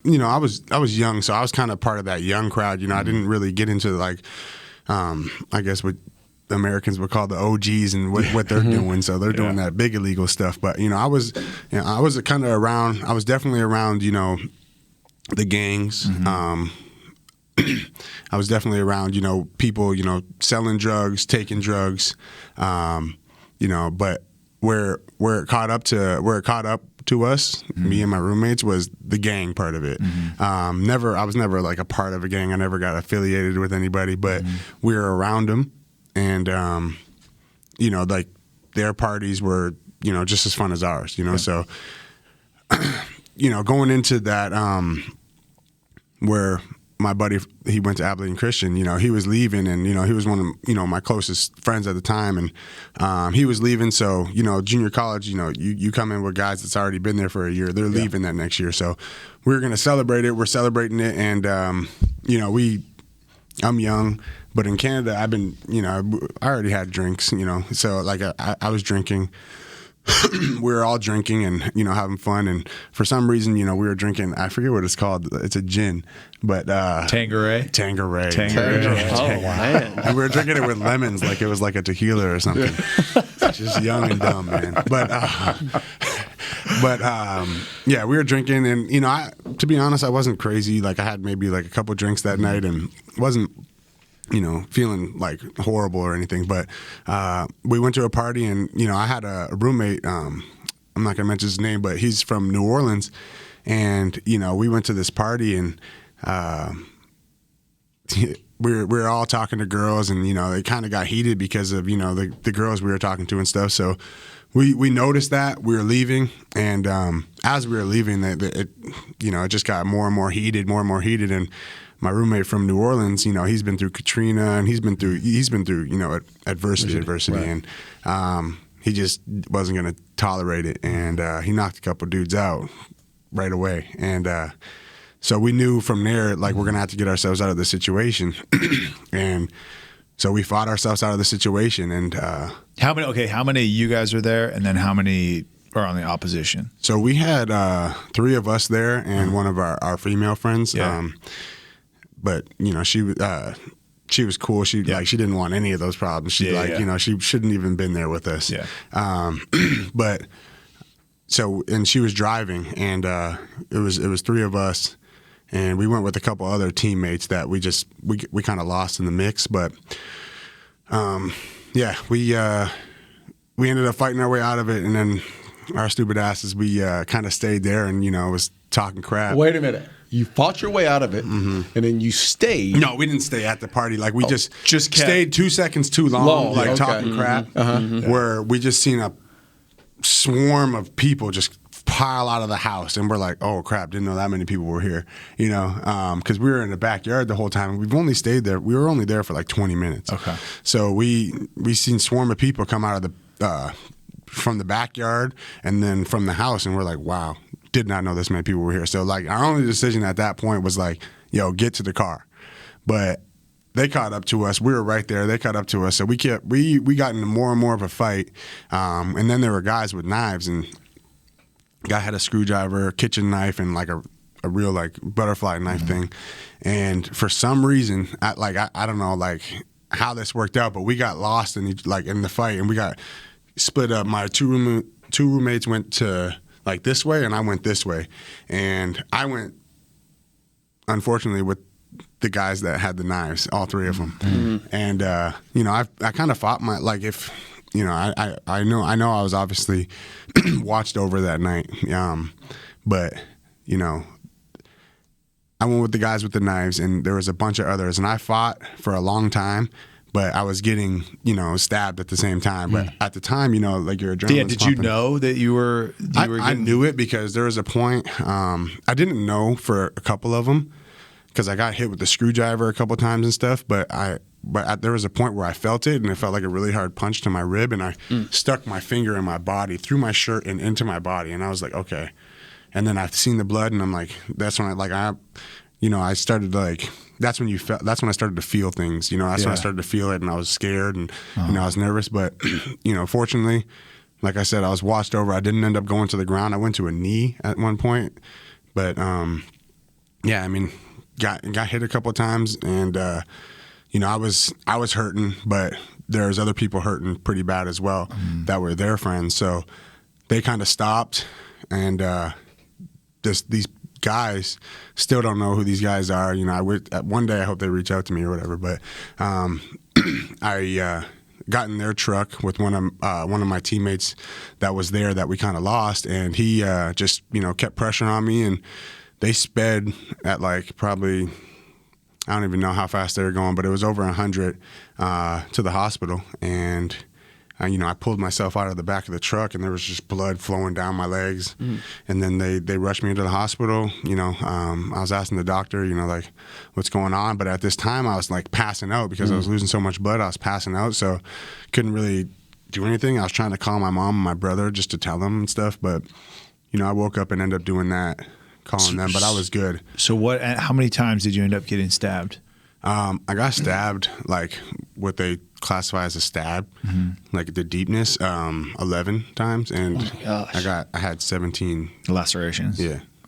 I was young, so I was kind of part of that young crowd. I didn't really get into like, I guess what Americans would call the OGs and what they're doing. So they're doing that big illegal stuff. But I was kind of around. I was definitely around. The gangs. I was definitely around. People. Selling drugs, taking drugs. But where it caught up to us, me and my roommates, was the gang part of it. I was never like a part of a gang. I never got affiliated with anybody, but we were around them, and like their parties were just as fun as ours. So going into that, where my buddy, he went to Abilene Christian, he was leaving, and, he was one of, my closest friends at the time, and he was leaving. So, junior college, you come in with guys that's already been there for a year. They're leaving that next year. So we're going to celebrate it. We're celebrating it. And, I'm young, but in Canada, I've been, I already had drinks, so like I was drinking. We were all drinking and, having fun. And for some reason, we were drinking, I forget what it's called. It's a gin, but Tanqueray. Oh, man. And we were drinking it with lemons like it was like a tequila or something. Just young and dumb, man. But yeah, we were drinking, and, to be honest, I wasn't crazy. Like, I had maybe like a couple drinks that night and wasn't feeling like horrible or anything. But we went to a party, and, I had a roommate, I'm not going to mention his name, but he's from New Orleans. And, we went to this party, and we were all talking to girls, and, it kind of got heated because of, the girls we were talking to and stuff. So we noticed that we were leaving, and as we were leaving, it just got more and more heated. And my roommate from New Orleans, he's been through Katrina, and he's been through adversity, right. And he just wasn't going to tolerate it, and he knocked a couple dudes out right away, and so we knew from there, like, we're going to have to get ourselves out of the situation, and so we fought ourselves out of the situation. And how many of you guys are there, and then how many are on the opposition? So we had 3 of us there, and one of our female friends. Yeah. But she was cool. She she didn't want any of those problems. She she shouldn't even been there with us. Yeah. But so, and she was driving, and it was 3 of us, and we went with a couple other teammates that we kind of lost in the mix. But we ended up fighting our way out of it, and then our stupid asses, we kind of stayed there and was talking crap. Wait a minute. You fought your way out of it, and then you stayed. No, we didn't stay at the party. Like, we just stayed 2 seconds too long, talking crap, where we just seen a swarm of people just pile out of the house, and we're like, oh, crap, didn't know that many people were here, because we were in the backyard the whole time. We've only stayed there. We were only there for like 20 minutes. Okay. So we seen a swarm of people come out of the from the backyard and then from the house, and we're like, wow. Did not know this many people were here. So, like, our only decision at that point was like, yo, get to the car. But they caught up to us. We were right there. They caught up to us. So we got into more and more of a fight. And then there were guys with knives, and guy had a screwdriver, kitchen knife, and like a real like butterfly knife thing. And for some reason, I don't know like how this worked out, but we got lost in the fight, and we got split up. My two roommates went to like this way, and I went this way, and I went, unfortunately, with the guys that had the knives, all 3 of them. And I kind of fought my, like, if I know I was obviously watched over that night, but I went with the guys with the knives, and there was a bunch of others, and I fought for a long time. But I was getting, stabbed at the same time. But at the time, like, your adrenaline. Yeah, did you know that you were I knew it because there was a point. I didn't know for a couple of them because I got hit with the screwdriver a couple of times and stuff. But there was a point where I felt it, and it felt like a really hard punch to my rib, and I stuck my finger in my body, through my shirt and into my body, and I was like, okay. And then I've seen the blood, and I'm like, that's when I started like. That's when I started to feel things, that's when I started to feel it, and I was scared, and, I was nervous, but, fortunately, like I said, I was watched over. I didn't end up going to the ground. I went to a knee at one point, but, yeah, I mean, got hit a couple of times, and you know, I was hurting, but there's other people hurting pretty bad as well that were their friends. So they kind of stopped, and these guys still don't know who these guys are. You know, one day I hope they reach out to me or whatever. But I got in their truck with one of my teammates that was there that we kind of lost, and he just, you know, kept pressure on me, and they sped at like probably, I don't even know how fast they were going, but it was over 100 to the hospital. And you know, I pulled myself out of the back of the truck, and there was just blood flowing down my legs. And then they rushed me into the hospital. You know, I was asking the doctor, you know, like, what's going on? But at this time, I was like passing out because I was losing so much blood. I was passing out, so couldn't really do anything. I was trying to call my mom and my brother just to tell them and stuff. But, you know, I woke up and ended up doing that, calling them. But I was good. So how many times did you end up getting stabbed? I got stabbed, like what they classify as a stab, like the deepness, 11 times, and I had 17 lacerations. Yeah.